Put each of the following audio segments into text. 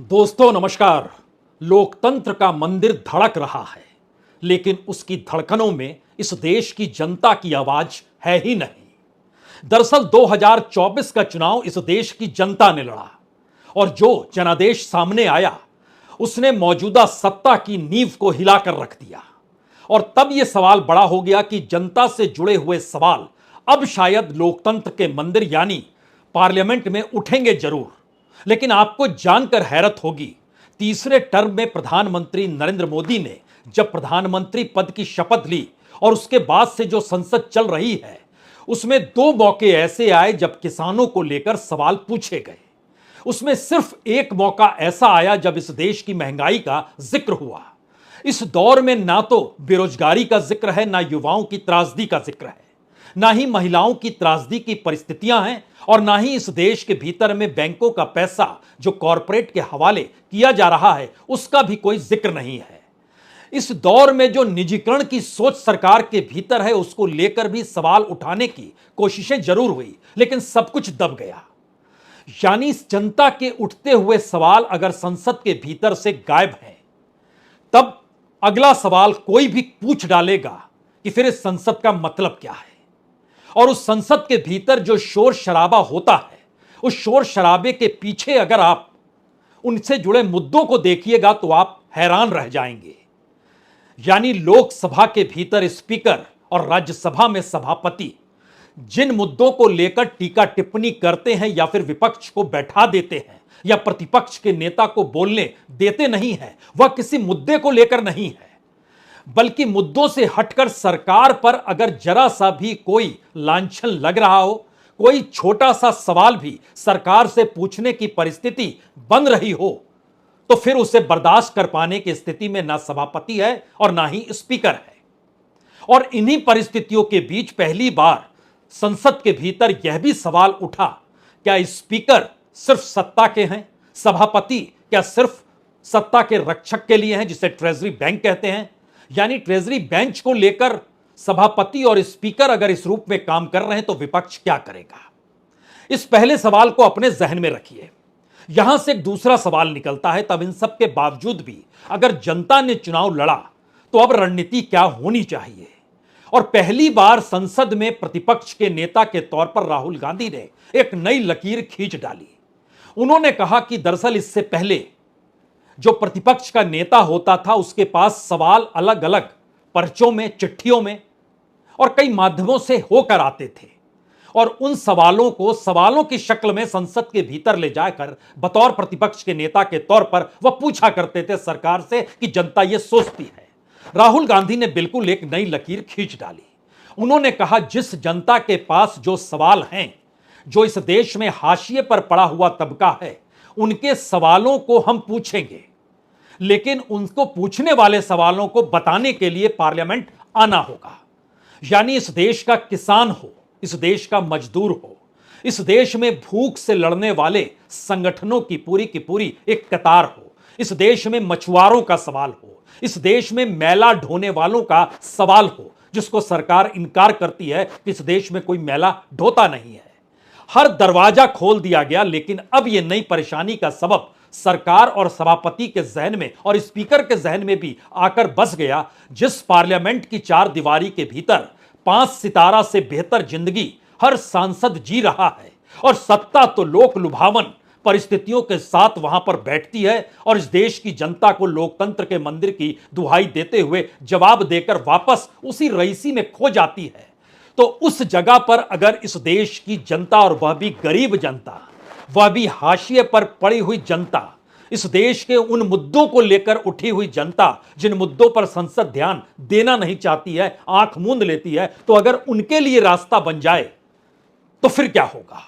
दोस्तों नमस्कार। लोकतंत्र का मंदिर धड़क रहा है, लेकिन उसकी धड़कनों में इस देश की जनता की आवाज है ही नहीं। दरअसल 2024 का चुनाव इस देश की जनता ने लड़ा और जो जनादेश सामने आया उसने मौजूदा सत्ता की नींव को हिलाकर रख दिया। और तब यह सवाल बड़ा हो गया कि जनता से जुड़े हुए सवाल अब शायद लोकतंत्र के मंदिर यानी पार्लियामेंट में उठेंगे जरूर, लेकिन आपको जानकर हैरत होगी, तीसरे टर्म में प्रधानमंत्री नरेंद्र मोदी ने जब प्रधानमंत्री पद की शपथ ली और उसके बाद से जो संसद चल रही है उसमें दो मौके ऐसे आए जब किसानों को लेकर सवाल पूछे गए। उसमें सिर्फ एक मौका ऐसा आया जब इस देश की महंगाई का जिक्र हुआ। इस दौर में ना तो बेरोजगारी का जिक्र है, ना युवाओं की त्रासदी का जिक्र है, ना ही महिलाओं की त्रासदी की परिस्थितियां हैं और ना ही इस देश के भीतर में बैंकों का पैसा जो कॉरपोरेट के हवाले किया जा रहा है उसका भी कोई जिक्र नहीं है। इस दौर में जो निजीकरण की सोच सरकार के भीतर है उसको लेकर भी सवाल उठाने की कोशिशें जरूर हुई, लेकिन सब कुछ दब गया। यानी जनता के उठते हुए सवाल अगर संसद के भीतर से गायब हैं, तब अगला सवाल कोई भी पूछ डालेगा कि फिर इस संसद का मतलब क्या है। और उस संसद के भीतर जो शोर शराबा होता है, उस शोर शराबे के पीछे अगर आप उनसे जुड़े मुद्दों को देखिएगा तो आप हैरान रह जाएंगे। यानी लोकसभा के भीतर स्पीकर और राज्यसभा में सभापति जिन मुद्दों को लेकर टीका टिप्पणी करते हैं या फिर विपक्ष को बैठा देते हैं या प्रतिपक्ष के नेता को बोलने देते नहीं हैं, वह किसी मुद्दे को लेकर नहीं है, बल्कि मुद्दों से हटकर सरकार पर अगर जरा सा भी कोई लांछन लग रहा हो, कोई छोटा सा सवाल भी सरकार से पूछने की परिस्थिति बन रही हो, तो फिर उसे बर्दाश्त कर पाने की स्थिति में ना सभापति है और ना ही स्पीकर है। और इन्हीं परिस्थितियों के बीच पहली बार संसद के भीतर यह भी सवाल उठा, क्या स्पीकर सिर्फ सत्ता के हैं, सभापति क्या सिर्फ सत्ता के रक्षक के लिए हैं, जिसे ट्रेजरी बैंक कहते हैं। यानी ट्रेजरी बेंच को लेकर सभापति और स्पीकर अगर इस रूप में काम कर रहे हैं तो विपक्ष क्या करेगा। इस पहले सवाल को अपने जहन में रखिए। यहां से एक दूसरा सवाल निकलता है, तब इन सब के बावजूद भी अगर जनता ने चुनाव लड़ा तो अब रणनीति क्या होनी चाहिए। और पहली बार संसद में प्रतिपक्ष के नेता के तौर पर राहुल गांधी ने एक नई लकीर खींच डाली। उन्होंने कहा कि दरअसल इससे पहले जो प्रतिपक्ष का नेता होता था उसके पास सवाल अलग अलग पर्चों में, चिट्ठियों में और कई माध्यमों से होकर आते थे और उन सवालों को सवालों की शक्ल में संसद के भीतर ले जाकर बतौर प्रतिपक्ष के नेता के तौर पर वह पूछा करते थे सरकार से कि जनता यह सोचती है। राहुल गांधी ने बिल्कुल एक नई लकीर खींच डाली। उन्होंने कहा जिस जनता के पास जो सवाल हैं, जो इस देश में हाशिए पर पड़ा हुआ तबका है, उनके सवालों को हम पूछेंगे, लेकिन उनको पूछने वाले सवालों को बताने के लिए पार्लियामेंट आना होगा। यानी इस देश का किसान हो, इस देश का मजदूर हो, इस देश में भूख से लड़ने वाले संगठनों की पूरी एक कतार हो, इस देश में मछुआरों का सवाल हो, इस देश में मैला ढोने वालों का सवाल हो, जिसको सरकार इनकार करती है कि इस देश में कोई मैला ढोता नहीं है। हर दरवाजा खोल दिया गया, लेकिन अब यह नई परेशानी का सबब सरकार और सभापति के जहन में और स्पीकर के जहन में भी आकर बस गया। जिस पार्लियामेंट की चार दीवारी के भीतर 5 सितारा से बेहतर जिंदगी हर सांसद जी रहा है और सत्ता तो लोक लुभावन परिस्थितियों के साथ वहां पर बैठती है और इस देश की जनता को लोकतंत्र के मंदिर की दुहाई देते हुए जवाब देकर वापस उसी रईसी में खो जाती है, तो उस जगह पर अगर इस देश की जनता, और वह भी गरीब जनता, वह भी हाशिए पर पड़ी हुई जनता, इस देश के उन मुद्दों को लेकर उठी हुई जनता जिन मुद्दों पर संसद ध्यान देना नहीं चाहती है, आंख मूंद लेती है, तो अगर उनके लिए रास्ता बन जाए तो फिर क्या होगा।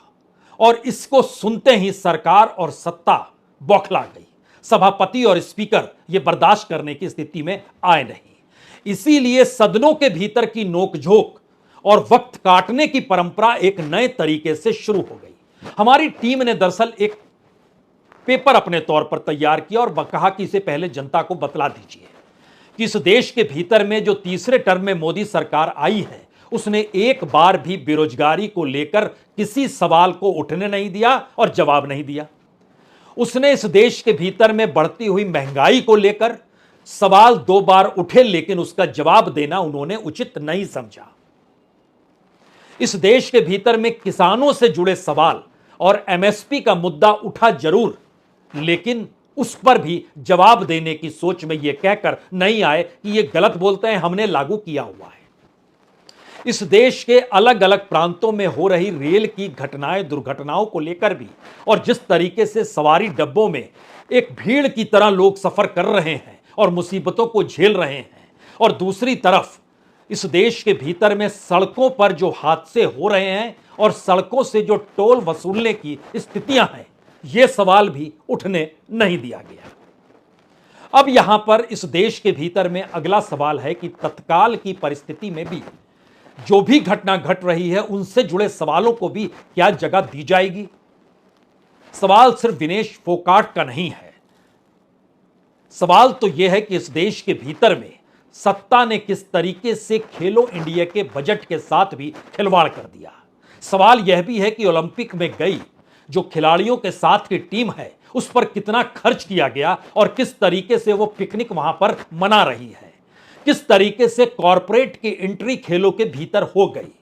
और इसको सुनते ही सरकार और सत्ता बौखला गई। सभापति और स्पीकर यह बर्दाश्त करने की स्थिति में आए नहीं। इसीलिए सदनों के भीतर की नोकझोंक और वक्त काटने की परंपरा एक नए तरीके से शुरू हो गई। हमारी टीम ने दरअसल एक पेपर अपने तौर पर तैयार किया और कहा कि इसे पहले जनता को बतला दीजिए कि इस देश के भीतर में जो तीसरे टर्म में मोदी सरकार आई है उसने एक बार भी बेरोजगारी को लेकर किसी सवाल को उठने नहीं दिया और जवाब नहीं दिया। उसने इस देश के भीतर में बढ़ती हुई महंगाई को लेकर सवाल 2 बार उठे, लेकिन उसका जवाब देना उन्होंने उचित नहीं समझा। इस देश के भीतर में किसानों से जुड़े सवाल और एमएसपी का मुद्दा उठा जरूर, लेकिन उस पर भी जवाब देने की सोच में यह कहकर नहीं आए कि यह गलत बोलते हैं, हमने लागू किया हुआ है। इस देश के अलग अलग प्रांतों में हो रही रेल की घटनाएं, दुर्घटनाओं को लेकर भी, और जिस तरीके से सवारी डब्बों में एक भीड़ की तरह लोग सफर कर रहे हैं और मुसीबतों को झेल रहे हैं, और दूसरी तरफ इस देश के भीतर में सड़कों पर जो हादसे हो रहे हैं और सड़कों से जो टोल वसूलने की स्थितियां हैं, यह सवाल भी उठने नहीं दिया गया। अब यहां पर इस देश के भीतर में अगला सवाल है कि तत्काल की परिस्थिति में भी जो भी घटना घट रही है, उनसे जुड़े सवालों को भी क्या जगह दी जाएगी। सवाल सिर्फ विनेश फोगाट का नहीं है। सवाल तो यह है कि इस देश के भीतर में सत्ता ने किस तरीके से खेलो इंडिया के बजट के साथ भी खिलवाड़ कर दिया। सवाल यह भी है कि ओलंपिक में गई जो खिलाड़ियों के साथ की टीम है, उस पर कितना खर्च किया गया और किस तरीके से वो पिकनिक वहां पर मना रही है। किस तरीके से कॉरपोरेट की एंट्री खेलों के भीतर हो गई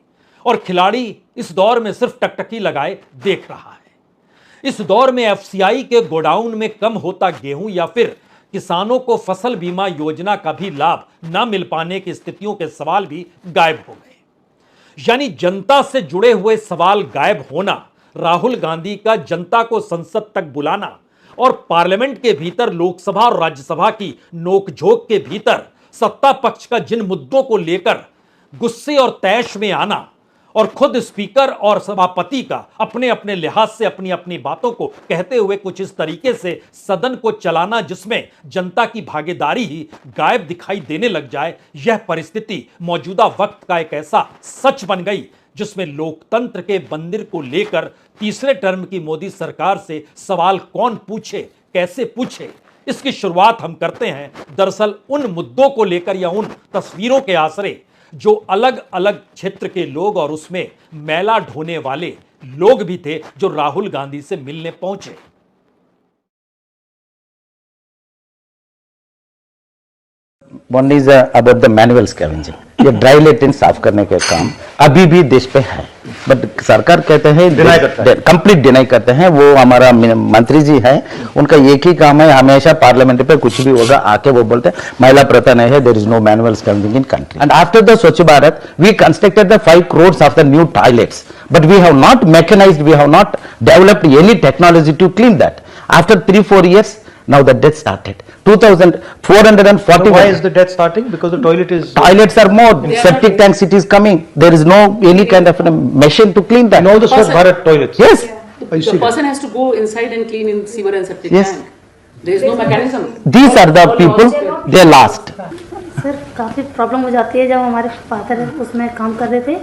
और खिलाड़ी इस दौर में सिर्फ टकटकी लगाए देख रहा है। इस दौर में एफसीआई के गोडाउन में कम होता गेहूं या फिर किसानों को फसल बीमा योजना का भी लाभ न मिल पाने की स्थितियों के सवाल भी गायब हो गए। यानी जनता से जुड़े हुए सवाल गायब होना, राहुल गांधी का जनता को संसद तक बुलाना और पार्लियामेंट के भीतर लोकसभा और राज्यसभा की नोकझोंक के भीतर सत्ता पक्ष का जिन मुद्दों को लेकर गुस्से और तैश में आना और खुद स्पीकर और सभापति का अपने अपने लिहाज से अपनी अपनी बातों को कहते हुए कुछ इस तरीके से सदन को चलाना जिसमें जनता की भागीदारी ही गायब दिखाई देने लग जाए, यह परिस्थिति मौजूदा वक्त का एक ऐसा सच बन गई जिसमें लोकतंत्र के मंदिर को लेकर तीसरे टर्म की मोदी सरकार से सवाल कौन पूछे, कैसे पूछे, इसकी शुरुआत हम करते हैं दरअसल उन मुद्दों को लेकर या उन तस्वीरों के आसरे जो अलग अलग क्षेत्र के लोग और उसमें मैला ढोने वाले लोग भी थे जो राहुल गांधी से मिलने पहुंचे। One is about the manual scavenging. ये ड्राई लेटिन साफ करने के काम अभी भी देश पे है, बट सरकार कहते हैं कंप्लीट डिनाई करते हैं। वो हमारा मंत्री जी है, उनका एक ही काम है, हमेशा पार्लियामेंट पे कुछ भी होगा आके वो बोलते हैं महिला प्रथा नहीं है, there is no manual scavenging in country. And after the Swachh Bharat we constructed the 5 crores of the new toilets, but we have not mechanized, we have not developed any technology to clean that. After 3-4 years now the death started. 2440. So why is the death starting? Because the toilets are more, septic tanks it is coming, there is no any kind of a machine to clean that. in all the Swachh Bharat toilets. Yes. The person has to go inside and clean in sewer and septic Yes. tank. There is no mechanism. These are the people, they last. Sir काफ़ी problem हो जाती है। जब हमारे father उसमें काम कर रहे थे,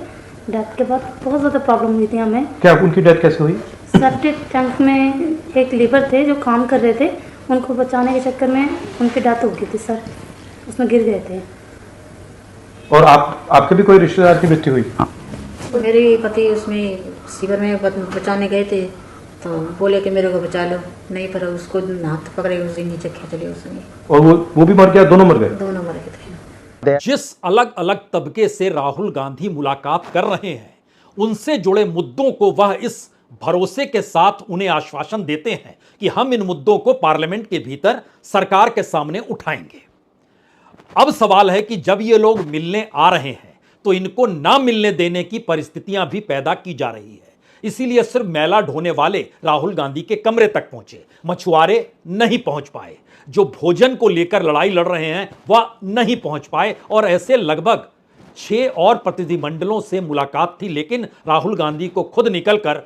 डेथ के बाद बहुत ज़्यादा प्रॉब्लम हुई थी हमें। क्या उनकी डेथ कैसे हुई? सेप्टिक टैंक में एक लेबर थे जो काम कर रहे थे, उनको बचाने के चक्कर में उनकी डेथ हो गई थी सर, उसमें गिर गए थे। और आपके भी कोई रिश्तेदार की मृत्यु हुई? मेरे पति उसमें सीवर में बचाने गए थे, तो बोले कि मेरे को बचा लो, नहीं पर उसको हाथ पकड़े उसे नीचे खींच लिया उसने। और वो भी मर गया, दोनों मर गए? दोनों मर गए थे। जिस अलग अलग तबके से राहुल गांधी मुलाकात कर रहे हैं, उनसे जुड़े मुद्दों को वह इस भरोसे के साथ उन्हें आश्वासन देते हैं कि हम इन मुद्दों को पार्लियामेंट के भीतर सरकार के सामने उठाएंगे। अब सवाल है कि जब ये लोग मिलने आ रहे हैं तो इनको ना मिलने देने की परिस्थितियां भी पैदा की जा रही है। इसीलिए सिर्फ मैला ढोने वाले राहुल गांधी के कमरे तक पहुंचे, मछुआरे नहीं पहुंच पाए, जो भोजन को लेकर लड़ाई लड़ रहे हैं वह नहीं पहुंच पाए, और ऐसे लगभग 6 और प्रतिनिधिमंडलों से मुलाकात थी, लेकिन राहुल गांधी को खुद निकलकर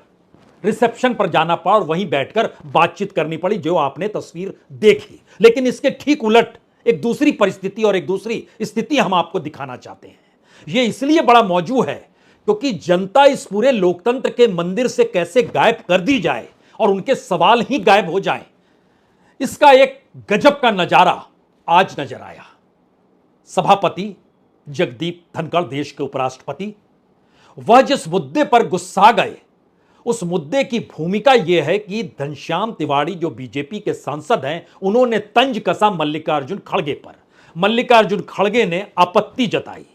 रिसेप्शन पर जाना पड़ा और वहीं बैठकर बातचीत करनी पड़ी, जो आपने तस्वीर देखी। लेकिन इसके ठीक उलट एक दूसरी परिस्थिति और एक दूसरी स्थिति हम आपको दिखाना चाहते हैं। यह इसलिए बड़ा मौजू है क्योंकि जनता इस पूरे लोकतंत्र के मंदिर से कैसे गायब कर दी जाए और उनके सवाल ही गायब हो जाएं, इसका एक गजब का नजारा आज नजर आया। सभापति जगदीप धनखड़, देश के उपराष्ट्रपति, वह जिस मुद्दे पर गुस्सा गए उस मुद्दे की भूमिका यह है कि घनश्याम तिवारी जो बीजेपी के सांसद हैं, उन्होंने तंज कसा मल्लिकार्जुन खड़गे पर। मल्लिकार्जुन खड़गे ने आपत्ति जताई।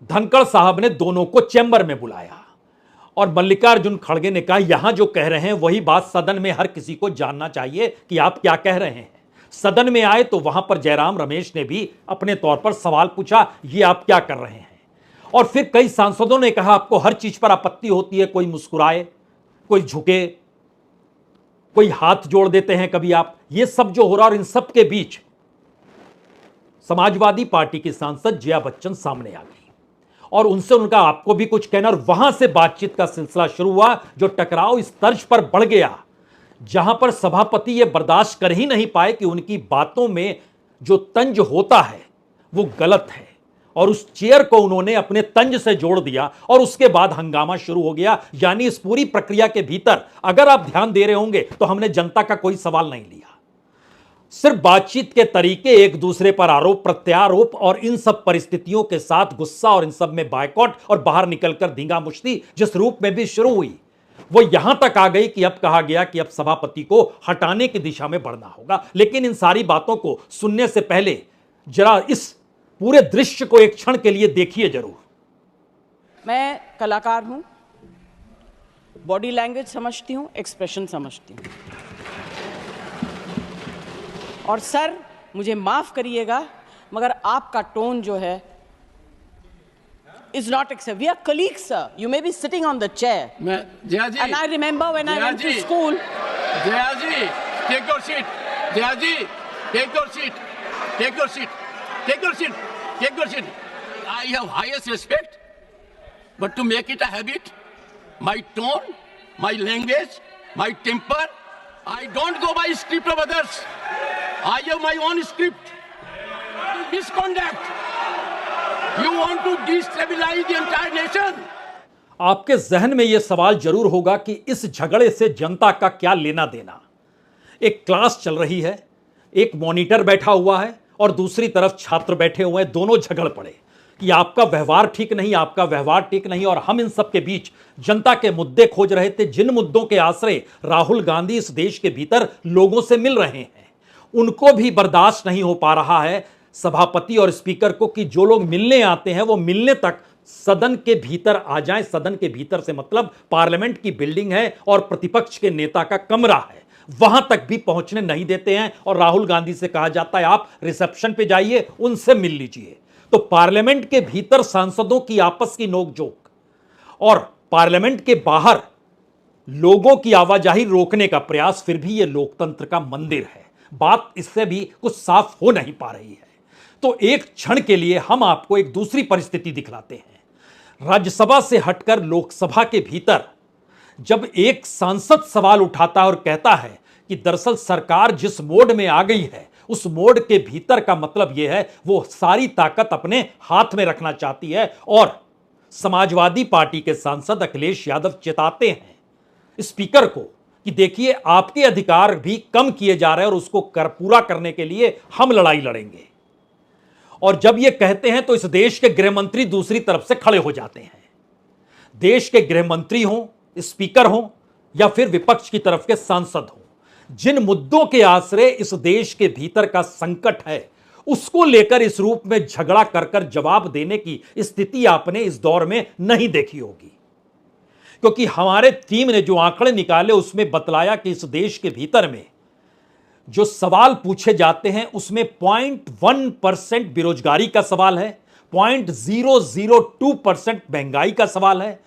धनखड़ साहब ने दोनों को चैम्बर में बुलाया और मल्लिकार्जुन खड़गे ने कहा, यहां जो कह रहे हैं वही बात सदन में हर किसी को जानना चाहिए कि आप क्या कह रहे हैं। सदन में आए तो वहां पर जयराम रमेश ने भी अपने तौर पर सवाल पूछा, ये आप क्या कर रहे हैं। और फिर कई सांसदों ने कहा, आपको हर चीज पर आपत्ति होती है, कोई मुस्कुराए, कोई झुके, कोई हाथ जोड़ देते हैं कभी आप। ये सब जो हो रहा, और इन सब के बीच समाजवादी पार्टी की सांसद जया बच्चन सामने आ गई और उनसे उनका आपको भी कुछ कहना, और वहां से बातचीत का सिलसिला शुरू हुआ, जो टकराव इस तर्ज पर बढ़ गया जहां पर सभापति यह बर्दाश्त कर ही नहीं पाए कि उनकी बातों में जो तंज होता है वो गलत है, और उस चेयर को उन्होंने अपने तंज से जोड़ दिया और उसके बाद हंगामा शुरू हो गया। यानी इस पूरी प्रक्रिया के भीतर अगर आप ध्यान दे रहे होंगे तो हमने जनता का कोई सवाल नहीं लिया, सिर्फ बातचीत के तरीके, एक दूसरे पर आरोप प्रत्यारोप और इन सब परिस्थितियों के साथ गुस्सा और इन सब में बायकॉट और बाहर निकलकर धींगा मुश्ती जिस रूप में भी शुरू हुई, वो यहां तक आ गई कि अब कहा गया कि अब सभापति को हटाने की दिशा में बढ़ना होगा। लेकिन इन सारी बातों को सुनने से पहले जरा इस पूरे दृश्य को एक क्षण के लिए देखिए जरूर। मैं कलाकार हूं, बॉडी लैंग्वेज समझती हूं, एक्सप्रेशन समझती हूं। और सर मुझे माफ करिएगा मगर आपका टोन जो है is not acceptable. We are colleagues, sir. You may be sitting on the chair. Jaya ji. And I remember when I went to school. Jaya ji, take your seat. Jaya ji, take your seat. Take your seat. Take your seat. Take your seat. I have highest respect, but to make it a habit, my tone, my language, my temper, I don't go by script of others. I have my own script. Misconduct. You want to destabilize the entire nation. आपके जहन में यह सवाल जरूर होगा कि इस झगड़े से जनता का क्या लेना देना। एक क्लास चल रही है, एक मॉनिटर बैठा हुआ है और दूसरी तरफ छात्र बैठे हुए हैं, दोनों झगड़ पड़े कि आपका व्यवहार ठीक नहीं, आपका व्यवहार ठीक नहीं। और हम इन सब के बीच जनता के मुद्दे खोज रहे थे, जिन मुद्दों के आश्रय राहुल गांधी इस देश के भीतर लोगों से मिल रहे हैं, उनको भी बर्दाश्त नहीं हो पा रहा है सभापति और स्पीकर को कि जो लोग मिलने आते हैं वो मिलने तक सदन के भीतर आ जाएं। सदन के भीतर से मतलब पार्लियामेंट की बिल्डिंग है और प्रतिपक्ष के नेता का कमरा है, वहां तक भी पहुंचने नहीं देते हैं। और राहुल गांधी से कहा जाता है आप रिसेप्शन पे जाइए, उनसे मिल लीजिए। तो पार्लियामेंट के भीतर सांसदों की आपस की नोकझोंक और पार्लियामेंट के बाहर लोगों की आवाजाही रोकने का प्रयास, फिर भी यह लोकतंत्र का मंदिर है। बात इससे भी कुछ साफ हो नहीं पा रही है। तो एक क्षण के लिए हम आपको एक दूसरी परिस्थिति दिखलाते हैं। राज्यसभा से हटकर लोकसभा के भीतर जब एक सांसद सवाल उठाता है और कहता है कि दरअसल सरकार जिस मोड में आ गई है उस मोड के भीतर का मतलब यह है वो सारी ताकत अपने हाथ में रखना चाहती है। और समाजवादी पार्टी के सांसद अखिलेश यादव चेताते हैं स्पीकर को कि देखिए आपके अधिकार भी कम किए जा रहे हैं और उसको पूरा करने के लिए हम लड़ाई लड़ेंगे। और जब ये कहते हैं तो इस देश के गृह मंत्री दूसरी तरफ से खड़े हो जाते हैं। देश के गृह मंत्री हों, स्पीकर हों या फिर विपक्ष की तरफ के सांसद हों, जिन मुद्दों के आश्रय इस देश के भीतर का संकट है उसको लेकर इस रूप में झगड़ा कर जवाब देने की स्थिति आपने इस दौर में नहीं देखी होगी। क्योंकि हमारे टीम ने जो आंकड़े निकाले उसमें बतलाया कि इस देश के भीतर में जो सवाल पूछे जाते हैं उसमें 0.1% बेरोजगारी का सवाल है, 0.002% महंगाई का सवाल है,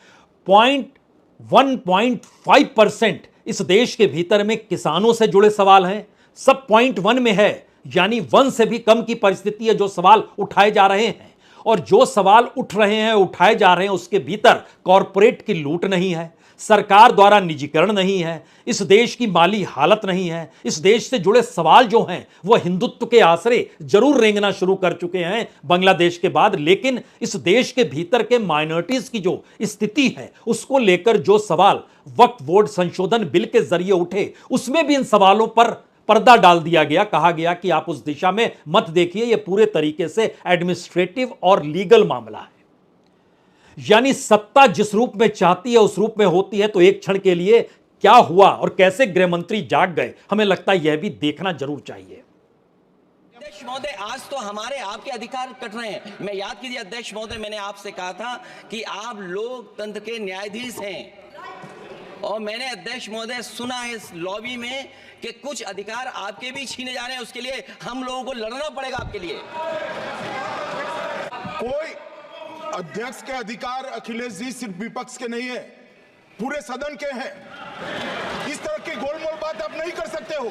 1.5% इस देश के भीतर में किसानों से जुड़े सवाल हैं, सब 0.1 में है। यानी 1 से भी कम की परिस्थिति है जो सवाल उठाए जा रहे हैं। और जो सवाल उठ रहे हैं, उठाए जा रहे हैं, उसके भीतर कॉरपोरेट की लूट नहीं है, सरकार द्वारा निजीकरण नहीं है, इस देश की माली हालत नहीं है। इस देश से जुड़े सवाल जो हैं वो हिंदुत्व के आश्रय जरूर रेंगना शुरू कर चुके हैं बांग्लादेश के बाद, लेकिन इस देश के भीतर के माइनॉरिटीज की जो स्थिति है उसको लेकर जो सवाल वक्फ बोर्ड संशोधन बिल के जरिए उठे उसमें भी इन सवालों पर पर्दा डाल दिया गया। कहा गया कि आप उस दिशा में मत देखिए, यह पूरे तरीके से एडमिनिस्ट्रेटिव और लीगल मामला है। यानी सत्ता जिस रूप में चाहती है उस रूप में होती है, तो एक क्षण के लिए क्या हुआ और कैसे गृह मंत्री जाग गए, हमें लगता है यह भी देखना जरूर चाहिए। अध्यक्ष महोदय, आज तो हमारे आपके अधिकार कट रहे हैं। मैं याद कीजिए अध्यक्ष महोदय, मैंने आपसे कहा था कि आप लोकतंत्र के न्यायाधीश हैं, और मैंने अध्यक्ष महोदय सुना है इस लॉबी में कि कुछ अधिकार आपके भी छीने जा रहे हैं। उसके लिए हम लोगों को लड़ना पड़ेगा आपके लिए। कोई अध्यक्ष के अधिकार अखिलेश जी सिर्फ विपक्ष के नहीं है, पूरे सदन के हैं। इस तरह की गोलमोल बात आप नहीं कर सकते हो।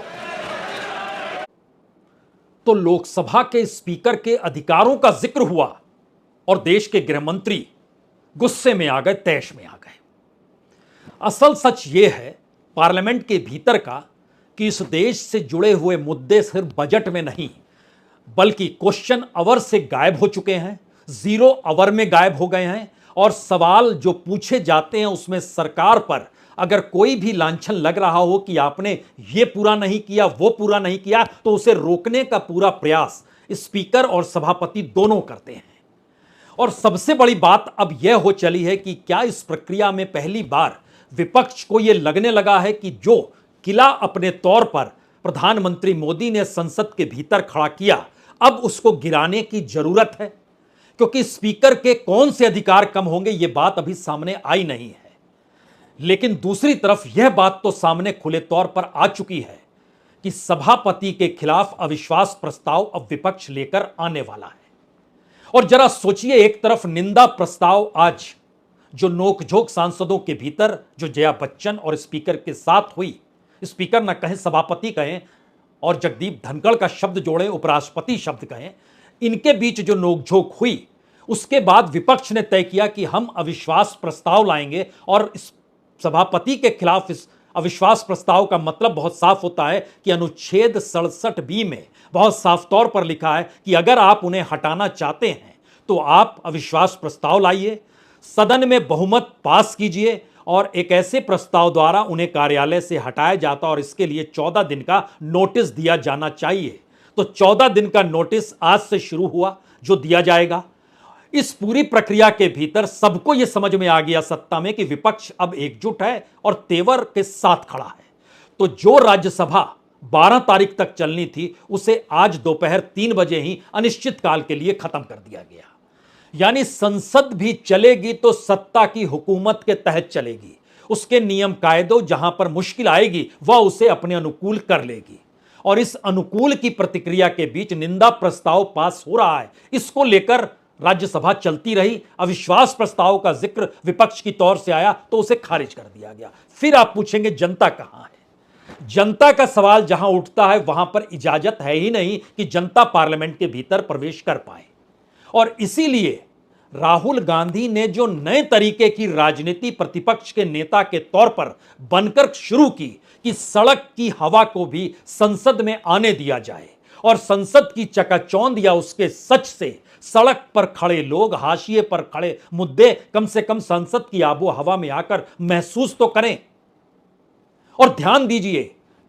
तो लोकसभा के स्पीकर के अधिकारों का जिक्र हुआ और देश के गृह मंत्री गुस्से में आ गए, तैश में आ गए। असल सच यह है पार्लियामेंट के भीतर का कि इस देश से जुड़े हुए मुद्दे सिर्फ बजट में नहीं बल्कि क्वेश्चन आवर से गायब हो चुके हैं, जीरो आवर में गायब हो गए हैं, और सवाल जो पूछे जाते हैं उसमें सरकार पर अगर कोई भी लांछन लग रहा हो कि आपने ये पूरा नहीं किया, वो पूरा नहीं किया, तो उसे रोकने का पूरा प्रयास स्पीकर और सभापति दोनों करते हैं। और सबसे बड़ी बात अब यह हो चली है कि क्या इस प्रक्रिया में पहली बार विपक्ष को यह लगने लगा है कि जो किला अपने तौर पर प्रधानमंत्री मोदी ने संसद के भीतर खड़ा किया, अब उसको गिराने की जरूरत है, क्योंकि स्पीकर के कौन से अधिकार कम होंगे यह बात अभी सामने आई नहीं है। लेकिन दूसरी तरफ यह बात तो सामने खुले तौर पर आ चुकी है कि सभापति के खिलाफ अविश्वास प्रस्ताव अब विपक्ष लेकर आने वाला है। और जरा सोचिए, एक तरफ निंदा प्रस्ताव आज जो नोकझोंक सांसदों के भीतर जो जया बच्चन और स्पीकर के साथ हुई, स्पीकर न कहें सभापति कहें और जगदीप धनखड़ का शब्द जोड़ें, उपराष्ट्रपति शब्द कहें, इनके बीच जो नोकझोंक हुई, उसके बाद विपक्ष ने तय किया कि हम अविश्वास प्रस्ताव लाएंगे। और इस सभापति के खिलाफ इस अविश्वास प्रस्ताव का मतलब बहुत साफ होता है कि अनुच्छेद 67B में बहुत साफ तौर पर लिखा है कि अगर आप उन्हें हटाना चाहते हैं तो आप अविश्वास प्रस्ताव लाइए, सदन में बहुमत पास कीजिए और एक ऐसे प्रस्ताव द्वारा उन्हें कार्यालय से हटाया जाता और इसके लिए 14 दिन का नोटिस दिया जाना चाहिए। तो 14 दिन का नोटिस आज से शुरू हुआ जो दिया जाएगा। इस पूरी प्रक्रिया के भीतर सबको यह समझ में आ गया सत्ता में कि विपक्ष अब एकजुट है और तेवर के साथ खड़ा है। तो जो राज्यसभा 12 तारीख तक चलनी थी उसे आज दोपहर 3 बजे ही अनिश्चितकाल के लिए खत्म कर दिया गया। यानी संसद भी चलेगी तो सत्ता की हुकूमत के तहत चलेगी, उसके नियम कायदों जहां पर मुश्किल आएगी वह उसे अपने अनुकूल कर लेगी। और इस अनुकूल की प्रतिक्रिया के बीच निंदा प्रस्ताव पास हो रहा है, इसको लेकर राज्यसभा चलती रही। अविश्वास प्रस्ताव का जिक्र विपक्ष की तौर से आया तो उसे खारिज कर दिया गया। फिर आप पूछेंगे जनता कहां है? जनता का सवाल जहां उठता है वहां पर इजाजत है ही नहीं कि जनता पार्लियामेंट के भीतर प्रवेश कर पाए। और इसीलिए राहुल गांधी ने जो नए तरीके की राजनीति प्रतिपक्ष के नेता के तौर पर बनकर शुरू की कि सड़क की हवा को भी संसद में आने दिया जाए और संसद की चकाचौंध या उसके सच से सड़क पर खड़े लोग, हाशिए पर खड़े मुद्दे कम से कम संसद की आबो हवा में आकर महसूस तो करें। और ध्यान दीजिए,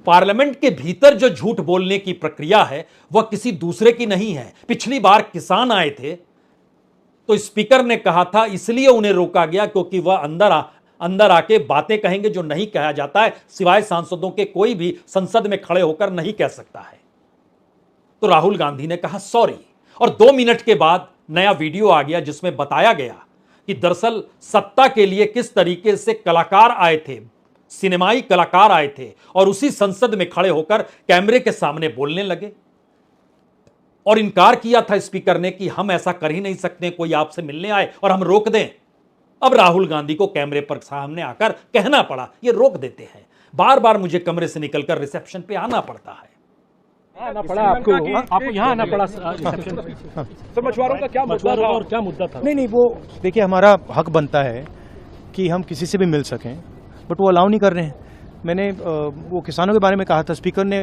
पार्लियामेंट के भीतर जो झूठ बोलने की प्रक्रिया है वह किसी दूसरे की नहीं है। पिछली बार किसान आए थे तो स्पीकर ने कहा था इसलिए उन्हें रोका गया क्योंकि वह अंदर आके बातें कहेंगे जो नहीं कहा जाता है, सिवाय सांसदों के कोई भी संसद में खड़े होकर नहीं कह सकता है। तो राहुल गांधी ने कहा सॉरी, और 2 मिनट के बाद नया वीडियो आ गया जिसमें बताया गया कि दरअसल सत्ता के लिए किस तरीके से कलाकार आए थे, सिनेमाई कलाकार आए थे और उसी संसद में खड़े होकर कैमरे के सामने बोलने लगे। और इनकार किया था स्पीकर ने कि हम ऐसा कर ही नहीं सकते, कोई आपसे मिलने आए और हम रोक दें। अब राहुल गांधी को कैमरे पर सामने आकर कहना पड़ा ये रोक देते हैं। बार बार मुझे कमरे से निकलकर रिसेप्शन पे आना पड़ता है। आना पड़ा आपको यहाँ आना पड़ा रिसेप्शन पे। तो मछुआरों का क्या मुद्दा था और क्या मुद्दा था? नहीं, वो देखिए हमारा हक बनता है कि हम किसी से भी मिल सकें, बट वो अलाउ नहीं कर रहे हैं। मैंने वो किसानों के बारे में कहा था, स्पीकर ने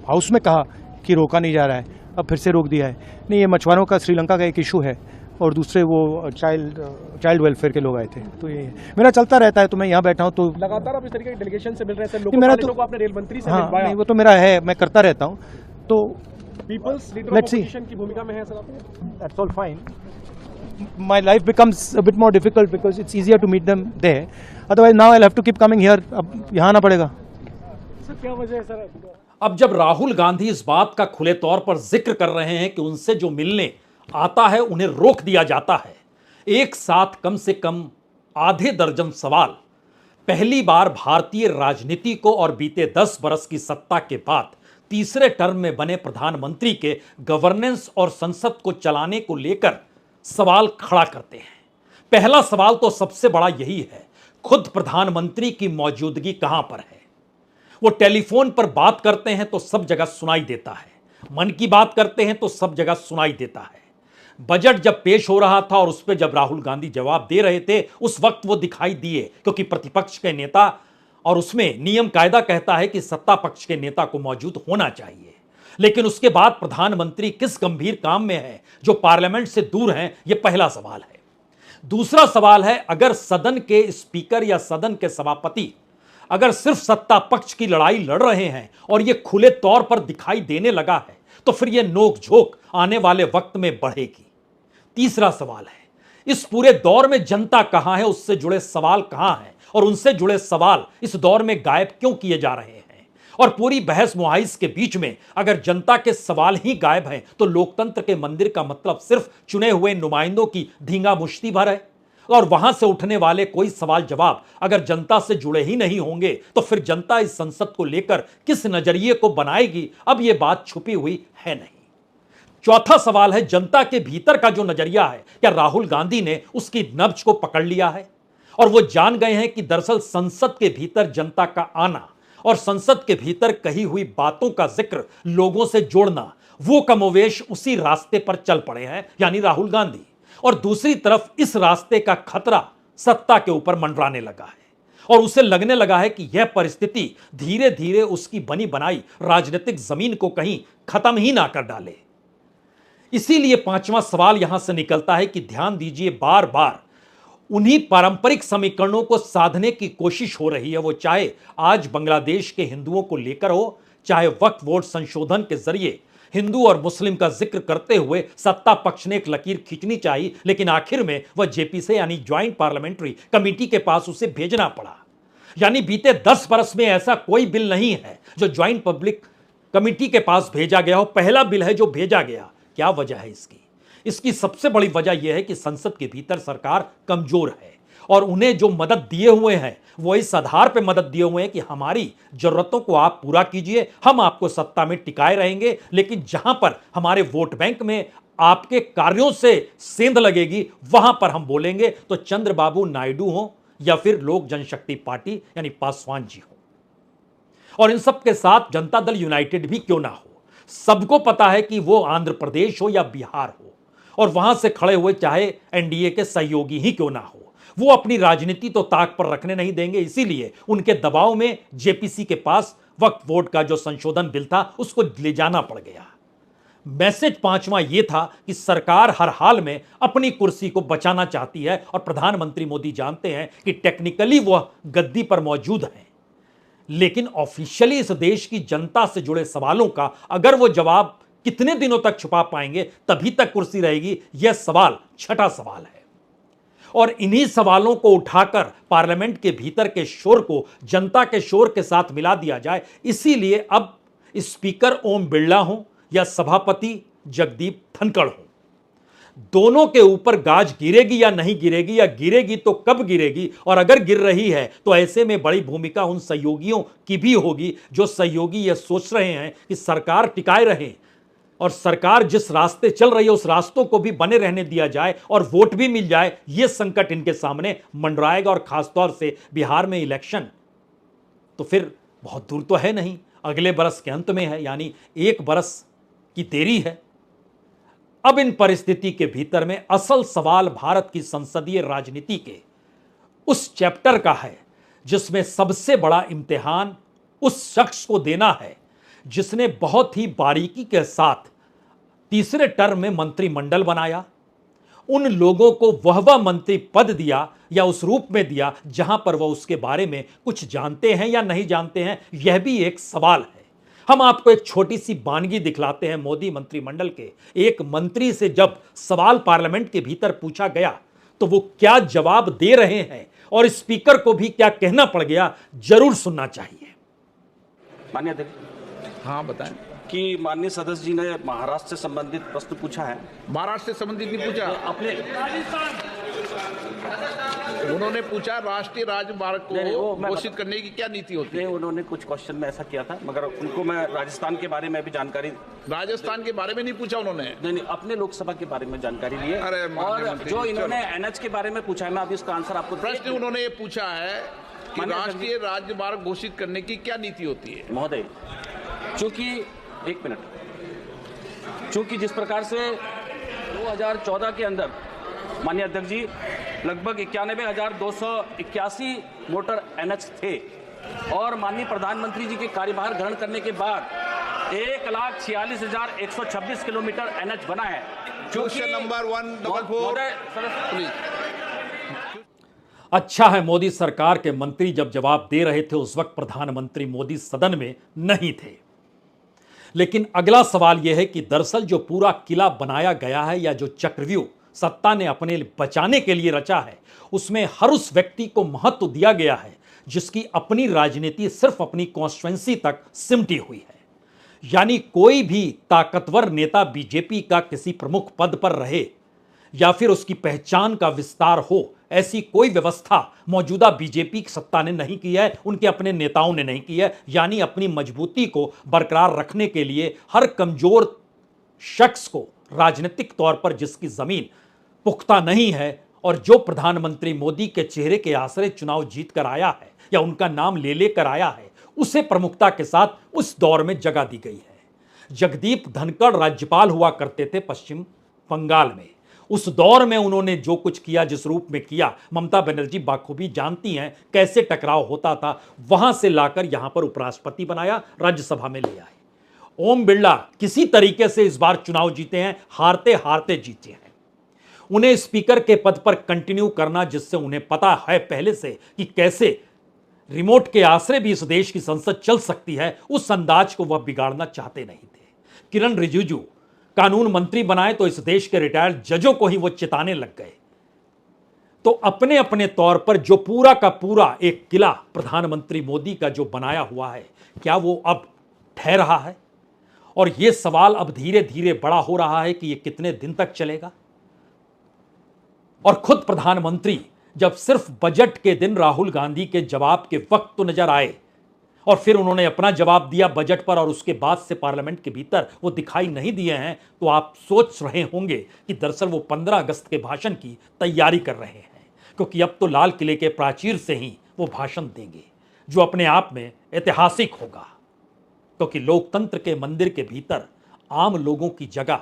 हाउस में कहा कि रोका नहीं जा रहा है, अब फिर से रोक दिया है। नहीं, ये मछुआरों का श्रीलंका का एक इशू है और दूसरे वो चाइल्ड वेलफेयर के लोग आए थे। तो ये मेरा चलता रहता है, तो मैं यहाँ बैठा हूँ। तो लगातार आप इस तरीके के डेलीगेशन से मिल रहे थे, लोगों को आपने रेल मंत्री से मिलवाया? नहीं, वो तो मेरा है, मैं करता रहता हूँ। तो पीपल्स लीडर ऑफ ऑपोजिशन की भूमिका में है सर आप? That's all fine. my life becomes a bit more difficult because it's easier to meet them there. Otherwise, now I'll have to keep coming here. अब यहाँ आना पड़ेगा. सर क्या वजह है सर? अब जब राहुल गांधी इस बात का खुले तौर पर जिक्र कर रहे हैं कि उनसे जो मिलने आता है उन्हें रोक दिया जाता है, एक साथ कम से कम आधे दर्जन सवाल पहली बार भारतीय राजनीति को और बीते 10 बरस की सत्ता के बाद तीसरे टर्म में बने प्रधानमंत्री के गवर्नेंस और संसद को चलाने को लेकर सवाल खड़ा करते हैं। पहला सवाल तो सबसे बड़ा यही है, खुद प्रधानमंत्री की मौजूदगी कहां पर है? वो टेलीफोन पर बात करते हैं तो सब जगह सुनाई देता है, मन की बात करते हैं तो सब जगह सुनाई देता है। बजट जब पेश हो रहा था और उस पर जब राहुल गांधी जवाब दे रहे थे, उस वक्त वो दिखाई दिए क्योंकि प्रतिपक्ष के नेता और उसमें नियम कायदा कहता है कि सत्ता पक्ष के नेता को मौजूद होना चाहिए। लेकिन उसके बाद प्रधानमंत्री किस गंभीर काम में है जो पार्लियामेंट से दूर हैं, यह पहला सवाल है। दूसरा सवाल है, अगर सदन के स्पीकर या सदन के सभापति अगर सिर्फ सत्ता पक्ष की लड़ाई लड़ रहे हैं और यह खुले तौर पर दिखाई देने लगा है तो फिर यह नोकझोंक आने वाले वक्त में बढ़ेगी। तीसरा सवाल है, इस पूरे दौर में जनता कहां है, उससे जुड़े सवाल कहां हैं और उनसे जुड़े सवाल इस दौर में गायब क्यों किए जा रहे हैं? और पूरी बहस मुहाइस के बीच में अगर जनता के सवाल ही गायब हैं तो लोकतंत्र के मंदिर का मतलब सिर्फ चुने हुए नुमाइंदों की धींगा मुश्ती भर है। और वहां से उठने वाले कोई सवाल जवाब अगर जनता से जुड़े ही नहीं होंगे तो फिर जनता इस संसद को लेकर किस नजरिए को बनाएगी? अब यह बात छुपी हुई है नहीं। चौथा सवाल है, जनता के भीतर का जो नजरिया है, क्या राहुल गांधी ने उसकी नब्ज को पकड़ लिया है और वो जान गए हैं कि दरअसल संसद के भीतर जनता का आना और संसद के भीतर कही हुई बातों का जिक्र लोगों से जोड़ना, वो कमोवेश उसी रास्ते पर चल पड़े हैं, यानी राहुल गांधी। और दूसरी तरफ इस रास्ते का खतरा सत्ता के ऊपर मंडराने लगा है और उसे लगने लगा है कि यह परिस्थिति धीरे धीरे उसकी बनी बनाई राजनीतिक जमीन को कहीं खत्म ही ना कर डाले। इसीलिए पांचवा सवाल यहां से निकलता है कि ध्यान दीजिए, बार बार उन्हीं पारंपरिक समीकरणों को साधने की कोशिश हो रही है, वो चाहे आज बांग्लादेश के हिंदुओं को लेकर हो, चाहे वक्फ बोर्ड संशोधन के जरिए हिंदू और मुस्लिम का जिक्र करते हुए सत्ता पक्ष ने एक लकीर खींचनी चाहिए, लेकिन आखिर में वह जेपी से यानी ज्वाइंट पार्लियामेंट्री कमेटी के पास उसे भेजना पड़ा। यानी बीते 10 बरस में ऐसा कोई बिल नहीं है जो ज्वाइंट पब्लिक कमेटी के पास भेजा गया हो, पहला बिल है जो भेजा गया। क्या वजह है इसकी? इसकी सबसे बड़ी वजह यह है कि संसद के भीतर सरकार कमजोर है और उन्हें जो मदद दिए हुए हैं वो इस आधार पर मदद दिए हुए हैं कि हमारी जरूरतों को आप पूरा कीजिए, हम आपको सत्ता में टिकाए रहेंगे, लेकिन जहां पर हमारे वोट बैंक में आपके कार्यों से सेंध लगेगी वहां पर हम बोलेंगे, तो चंद्रबाबू नायडू हो या फिर लोक जनशक्ति पार्टी यानी पासवान जी हो। और इन सब के साथ जनता दल यूनाइटेड भी क्यों ना हो, सबको पता है कि वो आंध्र प्रदेश हो या बिहार हो और वहां से खड़े हुए चाहे एनडीए के सहयोगी ही क्यों ना हो, वो अपनी राजनीति तो ताक पर रखने नहीं देंगे। इसीलिए उनके दबाव में जेपीसी के पास वक्फ बोर्ड का जो संशोधन बिल था उसको ले जाना पड़ गया। मैसेज पांचवा यह था कि सरकार हर हाल में अपनी कुर्सी को बचाना चाहती है और प्रधानमंत्री मोदी जानते हैं कि टेक्निकली वह गद्दी पर मौजूद हैं, लेकिन ऑफिशियली इस देश की जनता से जुड़े सवालों का अगर वो जवाब कितने दिनों तक छुपा पाएंगे, तभी तक कुर्सी रहेगी, यह सवाल छठा सवाल है। और इन्हीं सवालों को उठाकर पार्लियामेंट के भीतर के शोर को जनता के शोर के साथ मिला दिया जाए। इसीलिए अब स्पीकर ओम बिरला हो या सभापति जगदीप धनखड़ हो, दोनों के ऊपर गाज गिरेगी या नहीं गिरेगी, या गिरेगी तो कब गिरेगी, और अगर गिर रही है तो ऐसे में बड़ी भूमिका उन सहयोगियों की भी होगी जो सहयोगी यह सोच रहे हैं कि सरकार टिकाए रहे और सरकार जिस रास्ते चल रही है उस रास्तों को भी बने रहने दिया जाए और वोट भी मिल जाए। यह संकट इनके सामने मंडराएगा और खासतौर से बिहार में इलेक्शन तो फिर बहुत दूर तो है नहीं, अगले बरस के अंत में है, यानी 1 बरस की देरी है। अब इन परिस्थिति के भीतर में असल सवाल भारत की संसदीय राजनीति के उस चैप्टर का है जिसमें सबसे बड़ा इम्तिहान उस शख्स को देना है जिसने बहुत ही बारीकी के साथ तीसरे टर्म में मंत्रिमंडल बनाया, उन लोगों को वह मंत्री पद दिया या उस रूप में दिया जहां पर वह उसके बारे में कुछ जानते हैं या नहीं जानते हैं, यह भी एक सवाल है। हम आपको एक छोटी सी वानगी दिखलाते हैं। मोदी मंत्रिमंडल के एक मंत्री से जब सवाल पार्लियामेंट के भीतर पूछा गया तो वो क्या जवाब दे रहे हैं और स्पीकर को भी क्या कहना पड़ गया, जरूर सुनना चाहिए। माननीय अध्यक्ष, हाँ बताएं। कि माननीय सदस्य जी ने महाराष्ट्र से संबंधित प्रश्न पूछा है। महाराष्ट्र से संबंधित नहीं पूछा, अपने उन्होंने पूछा राष्ट्रीय राजमार्ग को घोषित करने की क्या नीति होती है। उन्होंने कुछ क्वेश्चन में ऐसा किया था, मगर उनको मैं राजस्थान के बारे में भी जानकारी, राजस्थान के बारे में नहीं पूछा उन्होंने, नहीं अपने लोकसभा के बारे में जानकारी ली है। अरे और जो इन्होंने एनएच के बारे में पूछा है, मैं अभी उसका आंसर आपको, प्रश्न उन्होंने ये पूछा है कि राष्ट्रीय राजमार्ग घोषित करने की क्या नीति होती है। महोदय, चूंकि एक मिनट, चूंकि जिस प्रकार से 2014 के अंदर माननीय अध्यक्ष जी लगभग 91,281 मोटर एनएच थे और माननीय प्रधानमंत्री जी के कार्यभार ग्रहण करने के बाद 1,46,126 किलोमीटर एनएच बना है। क्वेश्चन नंबर 144 अच्छा है, मोदी सरकार के मंत्री जब जवाब दे रहे थे उस वक्त प्रधानमंत्री मोदी सदन में नहीं थे। लेकिन अगला सवाल यह है कि दरअसल जो पूरा किला बनाया गया है या जो चक्रव्यूह सत्ता ने अपने बचाने के लिए रचा है, उसमें हर उस व्यक्ति को महत्व दिया गया है जिसकी अपनी राजनीति सिर्फ अपनी कॉन्स्टिट्यूएंसी तक सिमटी हुई है। यानी कोई भी ताकतवर नेता बीजेपी का किसी प्रमुख पद पर रहे या फिर उसकी पहचान का विस्तार हो, ऐसी कोई व्यवस्था मौजूदा बीजेपी की सत्ता ने नहीं की है, उनके अपने नेताओं ने नहीं की है। यानी अपनी मजबूती को बरकरार रखने के लिए हर कमजोर शख्स को राजनीतिक तौर पर जिसकी जमीन पुख्ता नहीं है और जो प्रधानमंत्री मोदी के चेहरे के आसरे चुनाव जीत कर आया है या उनका नाम ले लेकर आया है, उसे प्रमुखता के साथ उस दौर में जगह दी गई है। जगदीप धनखड़ राज्यपाल हुआ करते थे पश्चिम बंगाल में। उस दौर में उन्होंने जो कुछ किया, जिस रूप में किया, ममता बनर्जी बाखूबी जानती हैं कैसे टकराव होता था। वहां से लाकर यहां पर उपराष्ट्रपति बनाया, राज्यसभा में ले आए। ओम बिरला किसी तरीके से इस बार चुनाव जीते हैं, हारते हारते जीते हैं। उन्हें स्पीकर के पद पर कंटिन्यू करना, जिससे उन्हें पता है पहले से कि कैसे रिमोट के आसरे भी इस देश की संसद चल सकती है, उस अंदाज को वह बिगाड़ना चाहते नहीं थे। किरण रिजिजू कानून मंत्री बनाए तो इस देश के रिटायर्ड जजों को ही वो चिताने लग गए। तो अपने अपने तौर पर जो पूरा का पूरा एक किला प्रधानमंत्री मोदी का जो बनाया हुआ है, क्या वो अब ठहर रहा है? और यह सवाल अब धीरे धीरे बड़ा हो रहा है कि यह कितने दिन तक चलेगा। और खुद प्रधानमंत्री जब सिर्फ बजट के दिन राहुल गांधी के जवाब के वक्त तो नजर आए और फिर उन्होंने अपना जवाब दिया बजट पर और उसके बाद से पार्लियामेंट के भीतर वो दिखाई नहीं दिए हैं, तो आप सोच रहे होंगे कि दरअसल वो 15 अगस्त के भाषण की तैयारी कर रहे हैं, क्योंकि अब तो लाल किले के प्राचीर से ही वो भाषण देंगे, जो अपने आप में ऐतिहासिक होगा। क्योंकि लोकतंत्र के मंदिर के भीतर आम लोगों की जगह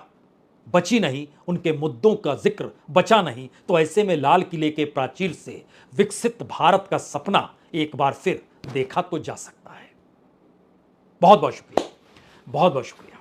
बची नहीं, उनके मुद्दों का जिक्र बचा नहीं, तो ऐसे में लाल किले के प्राचीर से विकसित भारत का सपना एक बार फिर देखा तो जा सकता है। बहुत बहुत शुक्रिया, बहुत बहुत शुक्रिया।